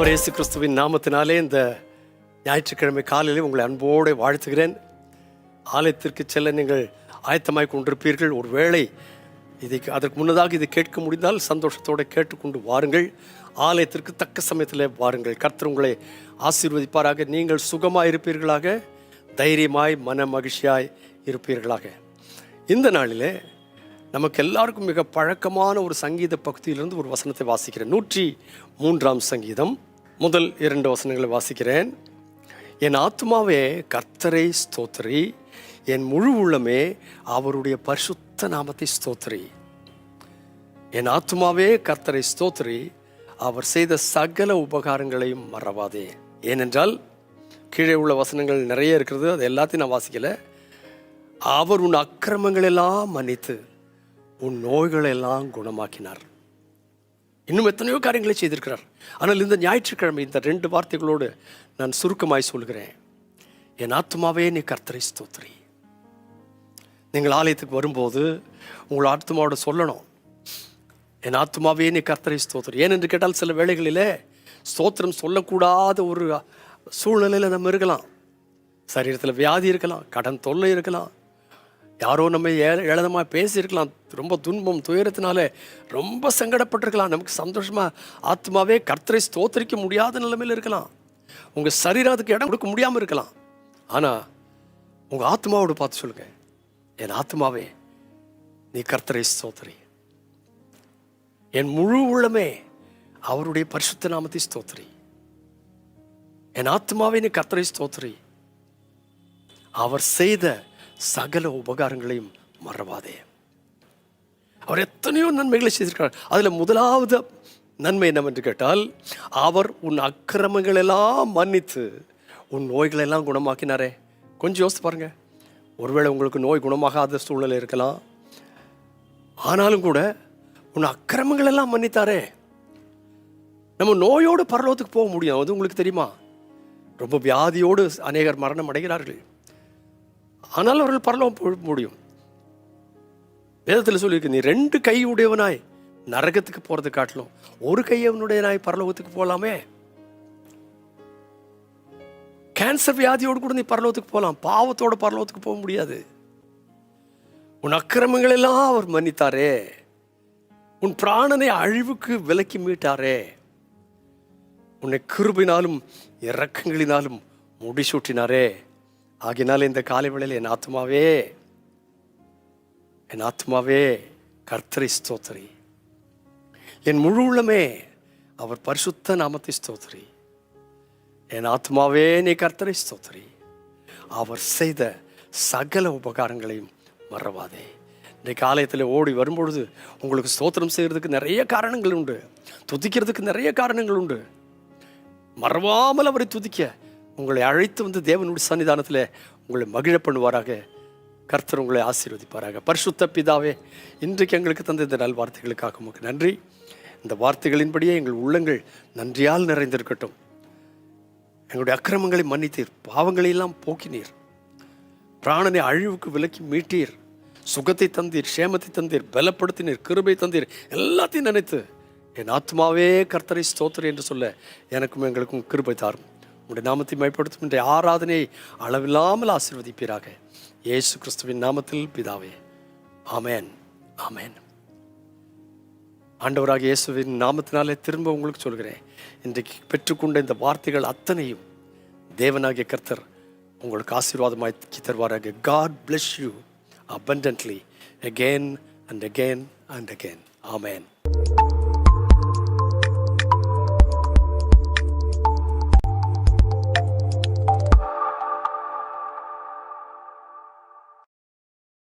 ஆண்டவர் இயேசு கிறிஸ்துவின் நாமத்தினாலே இந்த ஞாயிற்றுக்கிழமை காலையிலே உங்களை அன்போடு வாழ்த்துகிறேன். ஆலயத்திற்கு செல்ல நீங்கள் ஆயத்தமாய் கொண்டிருப்பீர்கள். ஒரு வேளை அதற்கு முன்னதாக இதை கேட்க முடிந்தால் சந்தோஷத்தோடு கேட்டுக்கொண்டு வாருங்கள். ஆலயத்திற்கு தக்க சமயத்தில் வாருங்கள். கர்த்தர் உங்களை ஆசீர்வதிப்பாராக. நீங்கள் சுகமாக இருப்பீர்களாக, தைரியமாய் மன மகிழ்ச்சியாய் இருப்பீர்களாக. இந்த நாளிலே நமக்கு எல்லாருக்கும் மிக பழக்கமான ஒரு சங்கீத பகுதியிலிருந்து ஒரு வசனத்தை வாசிக்கிறேன். 103ஆம் சங்கீதம் முதல் 2 வசனங்களை வாசிக்கிறேன். என் ஆத்துமாவே கர்த்தரை ஸ்தோத்திரி, என் முழு உள்ளமே அவருடைய பரிசுத்த நாமத்தை ஸ்தோத்திரி. என் ஆத்துமாவே கர்த்தரை ஸ்தோத்திரி, அவர் செய்த சகல உபகாரங்களையும் மறவாதே. ஏனென்றால் கீழே உள்ள வசனங்கள் நிறைய இருக்கிறது, அது எல்லாத்தையும் நான் வாசிக்கல. அவர் உன் அக்கிரமங்கள் எல்லாம் மன்னித்து உன் நோய்களை எல்லாம் குணமாக்கினார். இன்னும் எத்தனையோ காரியங்களை செய்திருக்கிறார். ஆனால் இந்த ஞாயிற்றுக்கிழமை இந்த 2 வார்த்தைகளோடு நான் சுருக்கமாய் சொல்கிறேன். என் ஆத்துமாவே நீ கர்த்தரை ஸ்தோத்திரி. நீங்கள் ஆலயத்துக்கு வரும்போது உங்கள் ஆத்துமாவோட சொல்லணும், என் ஆத்துமாவே நீ கர்த்தரை ஸ்தோத்திரி. ஏனென்று கேட்டால் சில வேளைகளிலே ஸ்தோத்திரம் சொல்லக்கூடாத ஒரு சூழ்நிலையில் நம்ம இருக்கலாம். சரீரத்தில் வியாதி இருக்கலாம், கடன் தொல்லை இருக்கலாம், யாரோ நம்ம ஏளனமாக பேசியிருக்கலாம், ரொம்ப துன்பம் துயரத்தினால ரொம்ப சங்கடப்பட்டிருக்கலாம். நமக்கு சந்தோஷமாக ஆத்மாவே கர்த்தரை ஸ்தோத்திரிக்க முடியாத நிலைமையில் இருக்கலாம். உங்கள் சரீரத்துக்கு இடம் கொடுக்க முடியாமல் இருக்கலாம். ஆனால் உங்கள் ஆத்மாவோடு பார்த்து சொல்லுங்க, என் ஆத்மாவே நீ கர்த்தரை ஸ்தோத்திரி, என் முழு உள்ளமே அவருடைய பரிசுத்த நாமத்தை ஸ்தோத்திரி. என் ஆத்மாவே நீ கர்த்தரை ஸ்தோத்திரி, அவர் செய்த சகல உபகாரங்களையும் மறவாதே. அவர் எத்தனையோ நன்மைகளை செய்திருக்கிறார். அதில் முதலாவது நன்மை என்னவென்று கேட்டால், அவர் உன் அக்கிரமங்கள் எல்லாம் மன்னித்து உன் நோய்களை எல்லாம் குணமாக்கினாரே. கொஞ்சம் யோசித்து பாருங்க. ஒருவேளை உங்களுக்கு நோய் குணமாகாத சூழ்நிலை இருக்கலாம், ஆனாலும் கூட உன் அக்கிரமங்கள் எல்லாம் மன்னித்தாரே. நம்ம நோயோடு பரலோகத்துக்கு போக முடியும், அது உங்களுக்கு தெரியுமா? ரொம்ப வியாதியோடு அநேகர் மரணம் அடைகிறார்கள், ஆனால் அவர்கள் பரலோகம் போக முடியும். வேதத்தில் சொல்லியிருக்கு, நீ 2 கை உடையவனாய் நரகத்துக்கு போறது காட்டிலும் ஒரு கையவனுடையனாய் பரலோகத்துக்கு போகலாமே. கேன்சர் வியாதியோடு கூட நீ பரலோகத்துக்கு போகலாம், பாவத்தோட பரலோகத்துக்கு போக முடியாது. உன் அக்கிரமங்கள் எல்லாம் அவர் மன்னித்தாரே, உன் பிராணனை அழிவுக்கு விலக்கி மீட்டாரே, உன்னை கிருபையினாலும் இரக்கங்களினாலும் முடிசூட்டினாரே. ஆகினால இந்த காலை வேளையில் என் ஆத்மாவே கர்த்தரை ஸ்தோத்திரி, என் முழு உள்ளமே அவர் பரிசுத்த நாமத்தை ஸ்தோத்திரி. என் ஆத்மாவே நீ கர்த்தரை ஸ்தோத்திரி, அவர் செய்த சகல உபகாரங்களையும் மறவாதே. இன்றைக்கு ஆலயத்தில் ஓடி வரும்பொழுது உங்களுக்கு ஸ்தோத்திரம் செய்கிறதுக்கு நிறைய காரணங்கள் உண்டு, துதிக்கிறதுக்கு நிறைய காரணங்கள் உண்டு. மறவாமல் அவரை துதிக்க உங்களை அழைத்து வந்து தேவனுடைய சன்னிதானத்தில் உங்களை மகிழ பண்ணுவாராக. கர்த்தர் உங்களை ஆசீர்வதிப்பாராக. பரிசுத்த பிதாவே, இன்றைக்கு எங்களுக்கு தந்த இந்த நல் வார்த்தைகளுக்காக உமக்கு நன்றி. இந்த வார்த்தைகளின்படியே எங்கள் உள்ளங்கள் நன்றியால் நிறைந்திருக்கட்டும். எங்களுடைய அக்கிரமங்களை மன்னித்தீர், பாவங்களை எல்லாம் போக்கினீர், பிராணனை அழிவுக்கு விலக்கி மீட்டீர், சுகத்தை தந்தீர், சேமத்தை தந்தீர், பலப்படுத்தினீர், கிருபை தந்தீர். எல்லாத்தையும் நினைத்து என் ஆத்மாவே கர்த்தரை ஸ்தோத்திரி என்று சொல்ல எனக்கும் எங்களுக்கும் கிருபை தாரும். உங்களுடைய நாமத்தை மைப்படுத்தும் இன்றைய ஆராதனையை அளவில்லாமல் ஆசீர்வதிப்பீராக. இயேசு கிறிஸ்துவின் நாமத்தில் பிதாவே, ஆமேன், ஆமேன். ஆண்டவராக இயேசுவின் நாமத்தினாலே திரும்ப உங்களுக்கு சொல்கிறேன், இன்றைக்கு பெற்றுக்கொண்ட இந்த வார்த்தைகள் அத்தனையும் தேவனாகிய கர்த்தர் உங்களுக்கு ஆசீர்வாதமாய் தருவாராக. God bless you abundantly again and again and again. Amen.